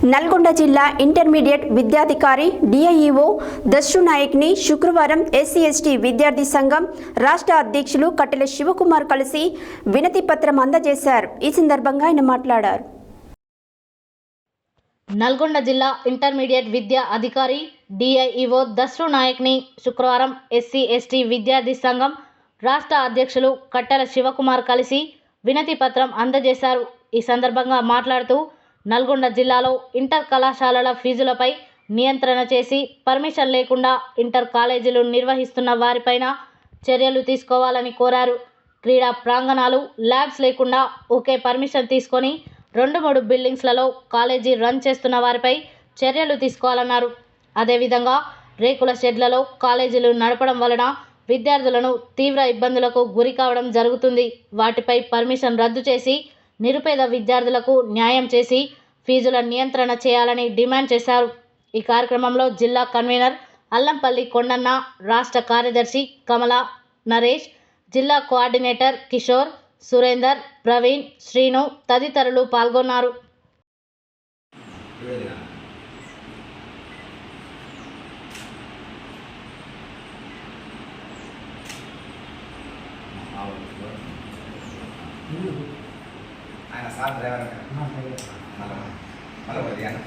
నల్గొండ జిల్లా intermediate విద్యాధికారి DIEO దస్సు నాయక్ని శుక్రవారం SC ST విద్యార్థి సంఘం రాష్ట్ర అధ్యక్షులు కట్టెల శివకుమార్ కలిసి వినతి పత్రం అందజేశారు. ఈ సందర్భంగా ఆయన మాట్లాడారు. నల్గొండ జిల్లా ఇంటర్మీడియట్ విద్యా అధికారి డిఐఈఓ దస్సు నాయక్ని శుక్రవారం ఎస్సీ ఎస్టీ విద్యార్థి సంఘం రాష్ట్ర అధ్యక్షులు కట్టెల శివకుమార్ కలిసి వినతి పత్రం అందజేశారు. ఈ సందర్భంగా మాట్లాడుతూ నల్గొండ జిల్లాలో ఇంటర్ కళాశాలల ఫీజులపై నియంత్రణ చేసి పర్మిషన్ లేకుండా ఇంటర్ కాలేజీలు నిర్వహిస్తున్న వారిపైన చర్యలు తీసుకోవాలని కోరారు. క్రీడా ప్రాంగణాలు, ల్యాబ్స్ లేకుండా ఒకే పర్మిషన్ తీసుకొని 2-3 బిల్డింగ్స్లలో కాలేజీ రన్ చేస్తున్న వారిపై చర్యలు తీసుకోవాలన్నారు. అదేవిధంగా రేకుల షెడ్లలో కాలేజీలు నడపడం వలన విద్యార్థులను తీవ్ర ఇబ్బందులకు గురి కావడం జరుగుతుంది. వాటిపై పర్మిషన్ రద్దు చేసి నిరుపేద విద్యార్థులకు న్యాయం చేసి ఫీజుల నియంత్రణ చేయాలని డిమాండ్ చేశారు. ఈ కార్యక్రమంలో జిల్లా కన్వీనర్ అల్లంపల్లి కొండన్న, రాష్ట్ర కార్యదర్శి కమల, నరేష్, జిల్లా కోఆర్డినేటర్ కిషోర్, సురేందర్, ప్రవీణ్, శ్రీను తదితరులు పాల్గొన్నారు. ఆయన సార్ డ్రైవర్ మళ్ళీ వదిలేనా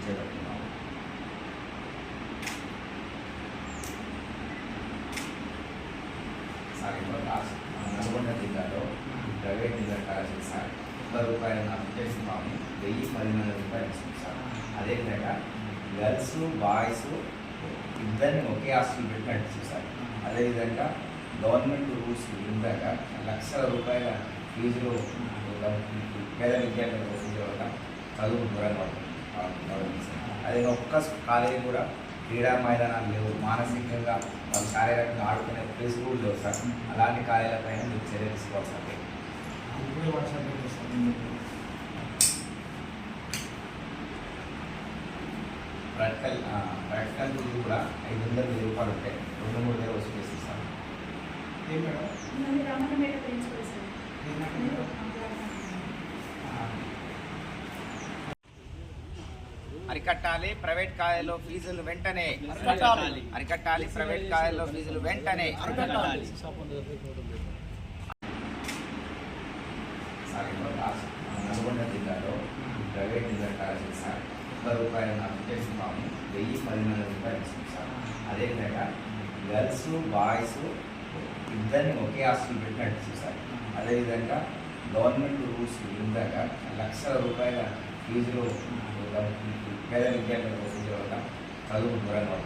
చేపడుతున్నాము. సార్ నల్గొండ జిల్లాలో ప్రైవేట్ ఇంటర్ కాలేజీ సార్ రూపాయలు చేస్తున్నాము. 1000-1200 రూపాయలు ఇస్తుంది సార్. అదేవిధంగా గర్ల్స్, బాయ్స్ ఇద్దరిని ఒకే హాస్టల్ పెట్టినట్టు చూసారు. అదేవిధంగా గవర్నమెంట్ రూల్స్ విధంగా లక్షల రూపాయల ఫీజులు పేద విద్యార్థులకు వసూలు వల్ల చదువు దూరంగా అదే ఒక్క కాలేజీ కూడా క్రీడా మైదానాలు లేవు, మానసికంగా వాళ్ళు శారీరకంగా ఆడుకునే ప్లేస్ కూడా లేవు సార్. అలాంటి కాలేజీలపైన మీరు చర్య తీసుకోవాలి సార్. ప్రాక్టికల్ ఫీజు కూడా 500 రూపాయలు ఉంటాయి. 2-3 వేలు వసూలు చేస్తారు సార్. అరికట్టాలి ప్రైవేట్ కాలేజీలో ఫీజులు వెంటనే అరికట్టాలి. ప్రైవేట్ కాలేజీలో ఫీజులు వెంటనే నల్గొండ జిల్లాలో ప్రైవేట్ ఇంటర్ కాలేజీ సార్ రూపాయలు చేస్తున్నాము. 1000-1200 రూపాయలు ఇస్తుంది సార్. అదేవిధంగా గర్ల్స్, బాయ్స్ ఇద్దరిని ఒకే హాస్టల్ పెట్టినట్టు చూసారు. అదేవిధంగా గవర్నమెంట్ రూల్స్ విధంగా లక్షల రూపాయల ఫీజులు పేద విద్యార్థులకు వసూలు వల్ల చదువు దూరంగా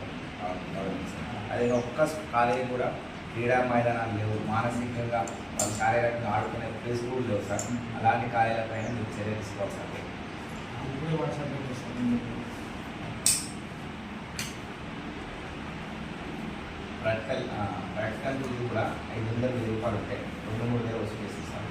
అదే ఒక్క కాలేజీ కూడా క్రీడా మైదానాలు లేవు, మానసికంగా వాళ్ళు శారీరకంగా ఆడుకునే ప్లేస్ కూడా లేవు సార్. అలాంటి కాలేజీలపైన మీరు చర్య తీసుకోవాలి సార్. ప్రాక్టికల్ ఫీజు కూడా 500 రూపాయలు ఉంటాయి. 2-3 వేలు వసూలు చేస్తారు సార్.